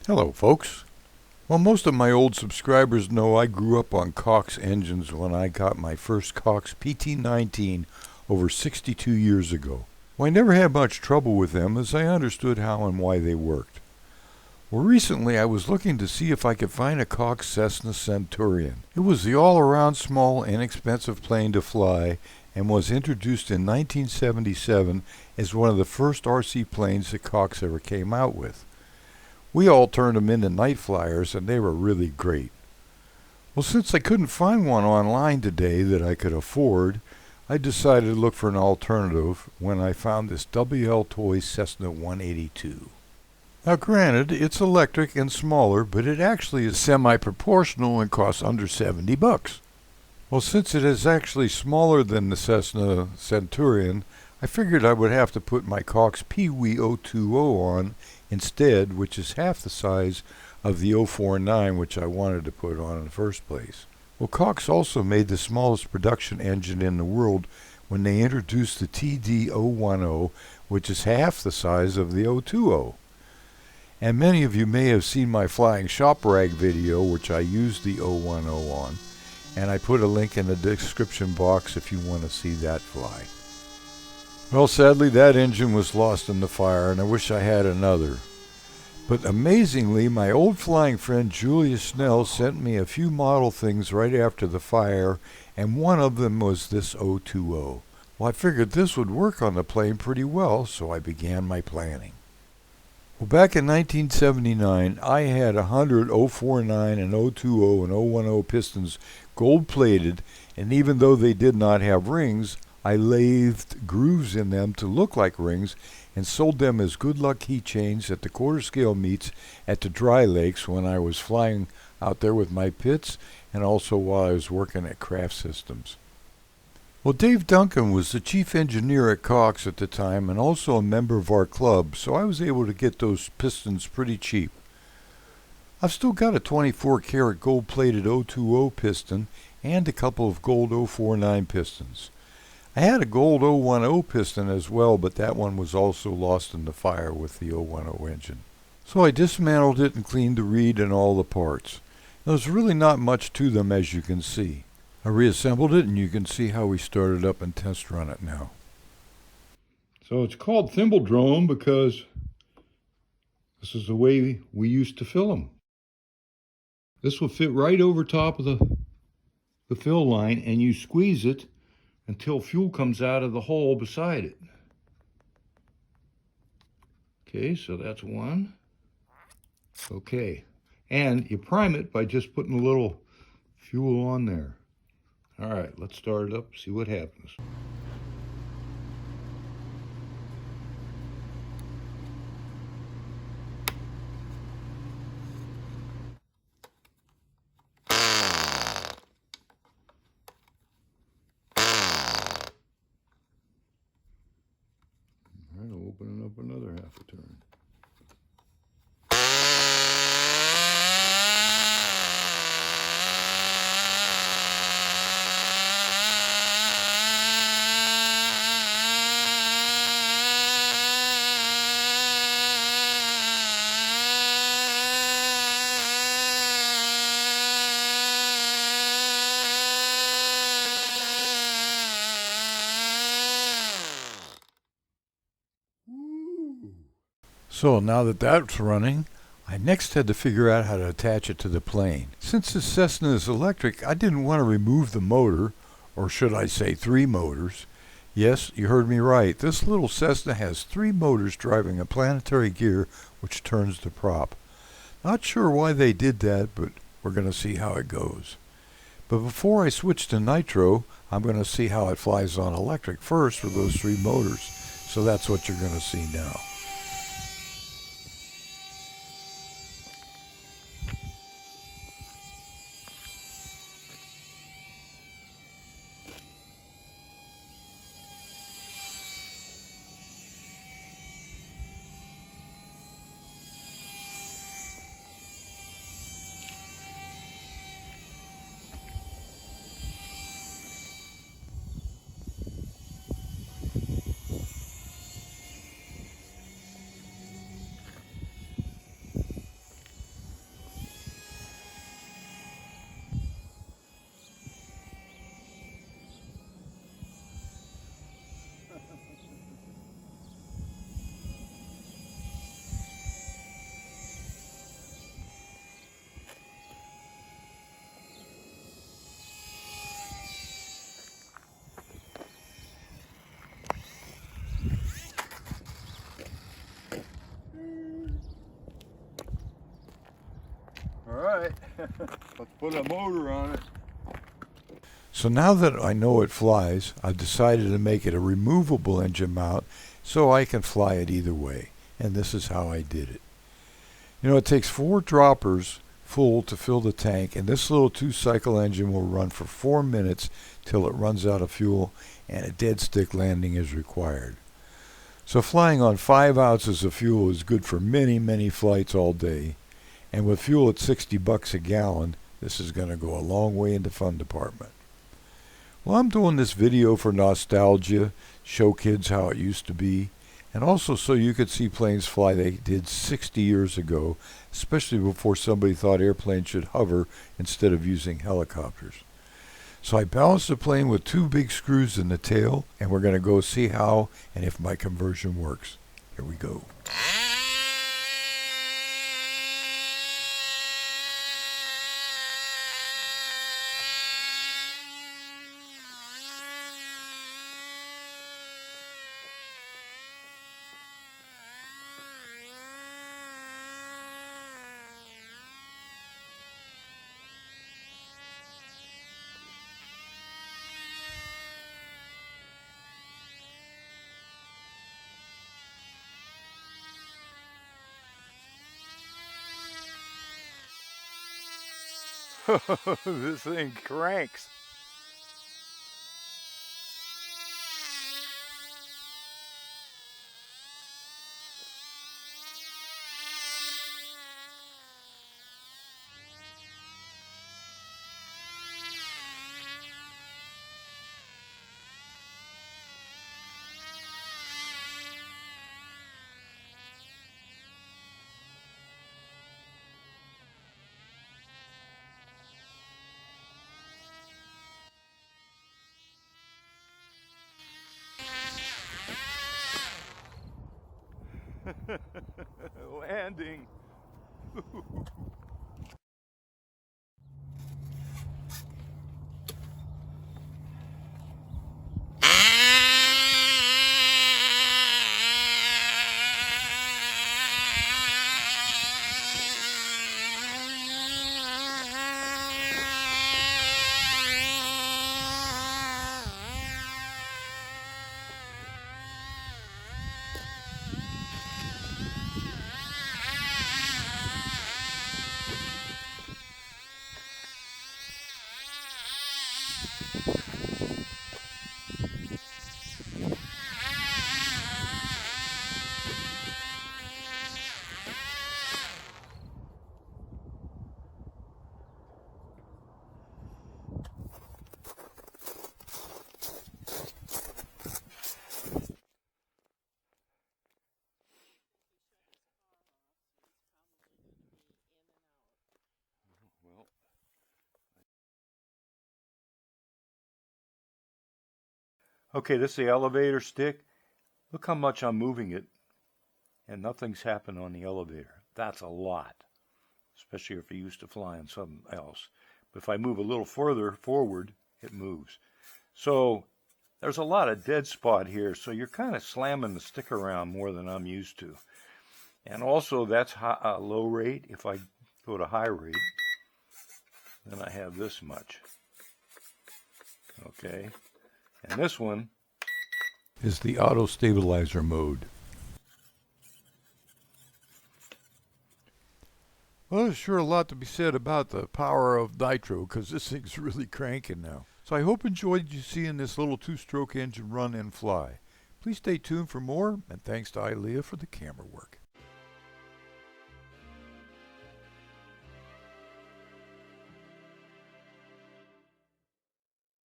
Hello, folks. Well, most of my old subscribers know I grew up on Cox engines when I got my first Cox PT19 over 62 years ago. Well, I never had much trouble with them as I understood how and why they worked. Well, recently I was looking to see if I could find a Cox Cessna Centurion. It was the all-around small, inexpensive plane to fly and was introduced in 1977 as one of the first RC planes that Cox ever came out with. We all turned them into night flyers, and they were really great. Well, since I couldn't find one online today that I could afford, I decided to look for an alternative when I found this WL Toys Cessna 182. Now granted, it's electric and smaller, but it actually is semi-proportional and costs under $70. Well, since it is actually smaller than the Cessna Centurion, I figured I would have to put my Cox Pee-wee 020 on instead, which is half the size of the 049 which I wanted to put on in the first place. Well, Cox also made the smallest production engine in the world when they introduced the TD010, which is half the size of the 020. And many of you may have seen my flying shop rag video, which I used the 010 on, and I put a link in the description box if you want to see that fly. Well, sadly, that engine was lost in the fire, and I wish I had another. But amazingly, my old flying friend Julia Snell sent me a few model things right after the fire, and one of them was this 020. Well, I figured this would work on the plane pretty well, so I began my planning. Well, back in 1979, I had 100 049 and 020 and 010 pistons gold-plated, and even though they did not have rings, I lathed grooves in them to look like rings and sold them as good luck keychains at the quarter scale meets at the dry lakes when I was flying out there with my pits and also while I was working at Craft Systems. Well, Dave Duncan was the chief engineer at Cox at the time and also a member of our club, so I was able to get those pistons pretty cheap. I've still got a 24 karat gold plated 020 piston and a couple of gold 049 pistons. I had a gold 010 piston as well, but that one was also lost in the fire with the 010 engine. So I dismantled it and cleaned the reed and all the parts. There's really not much to them, as you can see. I reassembled it and you can see how we started up and test run it now. So it's called thimble drone because this is the way we used to fill them. This will fit right over top of the fill line, and you squeeze it until fuel comes out of the hole beside it. Okay, so that's one. Okay, and you prime it by just putting a little fuel on there. All right, let's start it up, see what happens. All right, I'll open it up another half a turn. So now that that's running, I next had to figure out how to attach it to the plane. Since the Cessna is electric, I didn't want to remove the motor, or should I say 3 motors. Yes, you heard me right. This little Cessna has 3 motors driving a planetary gear which turns the prop. Not sure why they did that, but we're going to see how it goes. But before I switch to Nitro, I'm going to see how it flies on electric first with those 3 motors. So that's what you're going to see now. Let's put a motor on it. So now that I know it flies, I've decided to make it a removable engine mount so I can fly it either way. And this is how I did it. You know, it takes 4 droppers full to fill the tank, and this little 2-cycle engine will run for 4 minutes till it runs out of fuel and a dead stick landing is required. So flying on 5 ounces of fuel is good for many, many flights all day. And with fuel at $60 a gallon, this is going to go a long way in the fun department. Well, I'm doing this video for nostalgia, show kids how it used to be, and also so you could see planes fly they did 60 years ago, especially before somebody thought airplanes should hover instead of using helicopters. So I balanced the plane with 2 big screws in the tail, and we're going to go see how and if my conversion works. Here we go. This thing cranks. Landing. Okay, this is the elevator stick. Look how much I'm moving it, and nothing's happened on the elevator. That's a lot, especially if you're used to flying something else. But if I move a little further forward, it moves. So there's a lot of dead spot here, so you're kind of slamming the stick around more than I'm used to. And also that's low rate. If I go to high rate, then I have this much. Okay, and this one is the auto stabilizer mode. Well, there's sure a lot to be said about the power of Nitro, because this thing's really cranking now. So I hope you enjoyed seeing this little 2-stroke engine run and fly. Please stay tuned for more, and thanks to Ilea for the camera work.